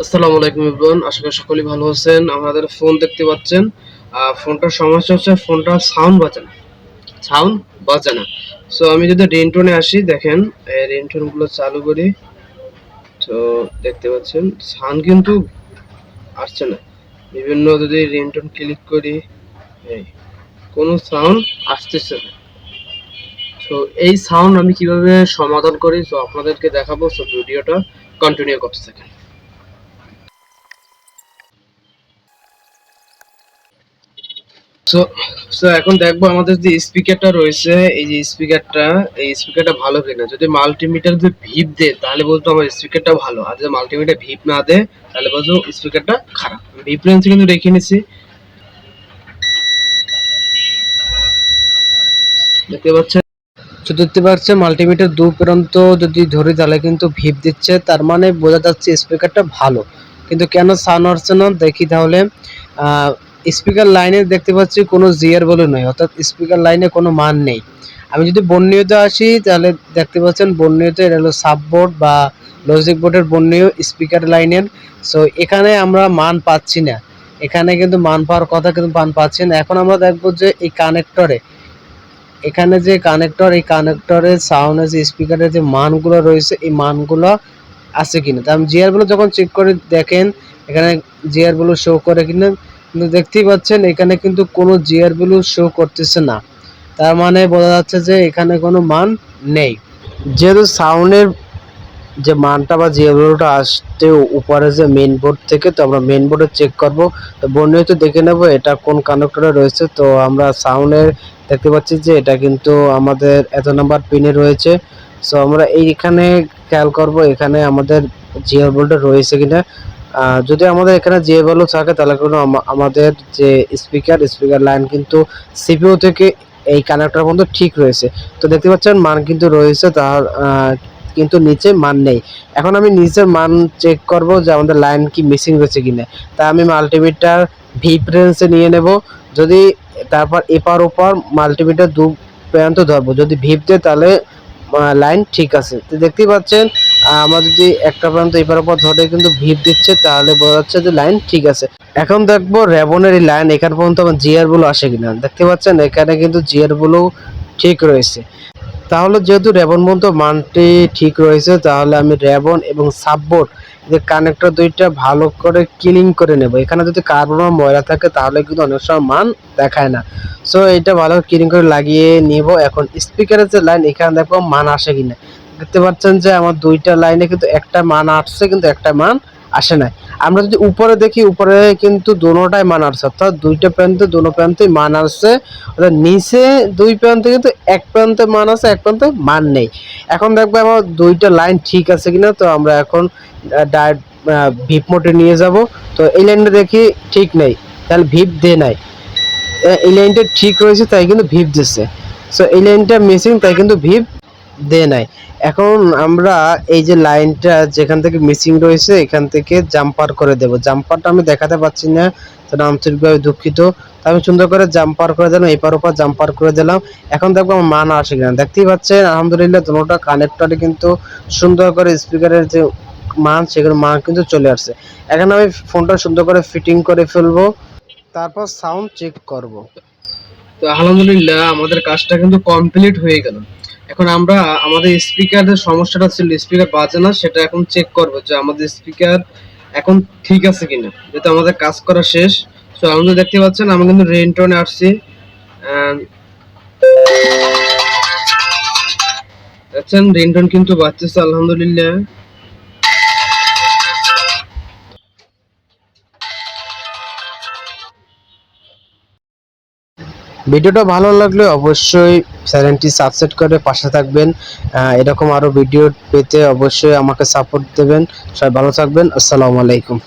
আসসালামু আলাইকুম এভরিওয়ান, আশা করি সকলেই ভালো আছেন। আমাদের ফোন দেখতে পাচ্ছেন, ফোনটার সমস্যা হচ্ছে ফোনটার সাউন্ড বাজে না। সো আমি যদি রিংটোনে আসি, দেখেন এই রিংটোন গুলো চালু করি, তো দেখতে পাচ্ছেন সাউন্ড কিন্তু আসছে না। বিভিন্ন যদি রিংটোন ক্লিক করি, এই কোনো সাউন্ড আসতেছে না। তো এই সাউন্ড আমি কিভাবে সমাধান করি, তো আপনাদেরকে দেখাবো। সো ভিডিওটা কন্টিনিউ করতে থাকেন। সো সো এখন দেখবো আমাদের যে স্পিকারটা রয়েছে, এই স্পিকারটা ভালো কিনা। যদি মাল্টিমিটার যদি ভিপ দেয় তাহলে বলতো আমার স্পিকারটা ভালো, আর যদি মাল্টিমিটার ভিপ না দেয় তাহলে বলতো স্পিকারটা খারাপ। ভিপ রেঞ্জ কিন্তু রেখে নিছি, দেখতে পাচ্ছেন। তো দেখতে পাচ্ছেন মাল্টিমিটার দু প্রান্ত যদি ধরি তাহলে কিন্তু ভিপ দিচ্ছে, তার মানে বোঝা যাচ্ছে স্পিকারটা ভালো। কিন্তু কেন সাউন্ড আসছে না দেখি তাহলে। স্পিকার লাইনে দেখতে পাচ্ছি কোনো জিআর বলে নয়, অর্থাৎ স্পিকার লাইনে কোনো মান নেই। আমি যদি বর্ণীয়তে আসি তাহলে দেখতে পাচ্ছেন বর্ণীয়তে এটা হলো সাববোর্ড বা লজিক বোর্ডের বর্ণীয় স্পিকার লাইনের। সো এখানে আমরা মান পাচ্ছি না, এখানে কিন্তু মান পাওয়ার কথা কিন্তু মান পাচ্ছি না। এখন আমরা দেখবো যে এই কানেক্টরে, এখানে যে কানেক্টর, এই কানেক্টরের সাউন্ড যে স্পিকারের যে মানগুলো রয়েছে এই মানগুলো আছে কিনা। তো আমি জিআর গুলো যখন চেক করে দেখেন এখানে জিআর গুলো শো করে কিনা, কিন্তু দেখতেই পাচ্ছেন এখানে কিন্তু কোনো জিআর গুলো শো করতেছে না। তার মানে বোঝা যাচ্ছে যে এখানে কোনো মান নেই। যেহেতু সাউন্ডের যে মানটা বা জিআরটা আসতে উপরে যে মেইন বোর্ড থেকে, তো আমরা মেইন বোর্ডে চেক করব। তো বর্ণিত দেখে নেব এটা কোন কানেক্টরে রয়েছে। তো আমরা সাউন্ডের দেখতে পাচ্ছি যে এটা কিন্তু আমাদের এত নাম্বার পিনে রয়েছে। সো আমরা এইখানে খেয়াল করব এখানে আমাদের জিআর বোর্ডে রয়েছে কিনা। যদি আমাদের এখানে জিআর ভ্যালু থাকে তাহলে কোনো আমাদের যে স্পিকার লাইন কিন্তু সিপিইউ থেকে এই কানেক্টর পর্যন্ত ঠিক রয়েছে। তো দেখতে পাচ্ছেন মান কিন্তু রয়েছে, তার কিন্তু নিচে মান নেই। এখন আমি নিচের মান চেক করব যে আমাদের লাইন কি মিসিং রয়েছে কিনা। তা আমি মাল্টিমিটার ভিপ রেঞ্জে নিয়ে নেব, যদি তারপর এপার ওপার মাল্টিমিটার দু প্রান্ত ধরবো, যদি ভিপ দেয় তাহলে লাইন ঠিক আছে। তো দেখতেই পাচ্ছেন আমার যদি একটা প্রান্ত এপার ওপার ধরে কিন্তু ভিপ দিচ্ছে তাহলে বোঝা যাচ্ছে যে লাইন ঠিক আছে। এখন দেখবো রেবনের এই লাইন এখানে পর্যন্ত আমার জিআর গুলো আসে কিনা। দেখতে পাচ্ছেন এখানে কিন্তু জিআর গুলো ঠিক রয়েছে। তাহলে যেহেতু রেবন পর্যন্ত মানটি ঠিক রয়েছে, তাহলে আমি রেবন এবং সাববোর্ড যে কানেক্টর দুইটা ভালো করে ক্লিন করে নেব। এখানে যদি কার্বন ময়লা থাকে তাহলে কিন্তু অনেক সময় মান দেখায় না। সো এটা ভালো ক্লিন করে লাগিয়ে নিব। এখন স্পিকারের যে লাইন এখানে দেখবো মান আসে কিনা। দেখতে পাচ্ছেন যে আমার দুইটা লাইনে কিন্তু একটা মান আসছে কিন্তু একটা মান আসে নাই। আমরা যদি উপরে দেখি উপরে কিন্তু দোনোটাই মান আসছে, অর্থাৎ দুইটা প্রান্তে দোনো প্রান্তে মান আসছে। অর্থাৎ নিচে দুই প্রান্তে কিন্তু এক প্রান্তে মান আছে, এক প্রান্তে মান নেই। এখন দেখবো আমার দুইটা লাইন ঠিক আছে কিনা। তো আমরা এখন ডাইরেক্ট ভিপ মোডে নিয়ে যাব। তো এই লাইনটা দেখি ঠিক নেই, তাহলে ভিপ দে নাই। এই লাইনটা ঠিক রয়েছে তাই কিন্তু ভিপ দিচ্ছে। সো এই লাইনটা মিসিং তাই কিন্তু ভিপ দে নাই। এখন আমরা এই যে লাইনটা যেখান থেকে মিসিং রয়েছে এখান থেকে জাম্পার করে দেব। জাম্পারটা আমি দেখাতে পাচ্ছি না, সেটা আন্তরিকভাবে দুঃখিত। তো আমি সুন্দর করে জাম্পার করে দিলাম, এপার ওপার জাম্পার করে দিলাম। এখন দেখবো আমার মান আসে কিনা। দেখতেই পাচ্ছেন আলহামদুলিল্লাহ দুটোটা কানেক্টরে কিন্তু সুন্দর করে স্পিকারের যে মান সেগুলো মান কিন্তু চলে আসছে। এখন আমি ফোনটা সুন্দর করে ফিটিং করে ফেলবো, তারপর সাউন্ড চেক করব। তো আলহামদুলিল্লাহ আমাদের কাজটা কিন্তু কমপ্লিট হয়ে গেল। এখন আমরা আমাদের স্পিকারের সমস্যাটা ছিল স্পিকার বাজে না, সেটা এখন চেক করব যে আমাদের স্পিকার এখন ঠিক আছে কিনা, যেহেতু আমাদের কাজ করা শেষ। তো আমাদের দেখতে পাচ্ছেন আমি কিন্তু রিংটোনে আসছি, দেখছেন রিংটোন কিন্তু বাজতেছে আলহামদুলিল্লাহ। ভিডিওটা ভালো লাগলে অবশ্যই চ্যানেলটি সাবস্ক্রাইব করে পাশে থাকবেন। এরকম আরো ভিডিও পেতে অবশ্যই আমাকে সাপোর্ট দেবেন। সবাই ভালো থাকবেন। আসসালামু আলাইকুম।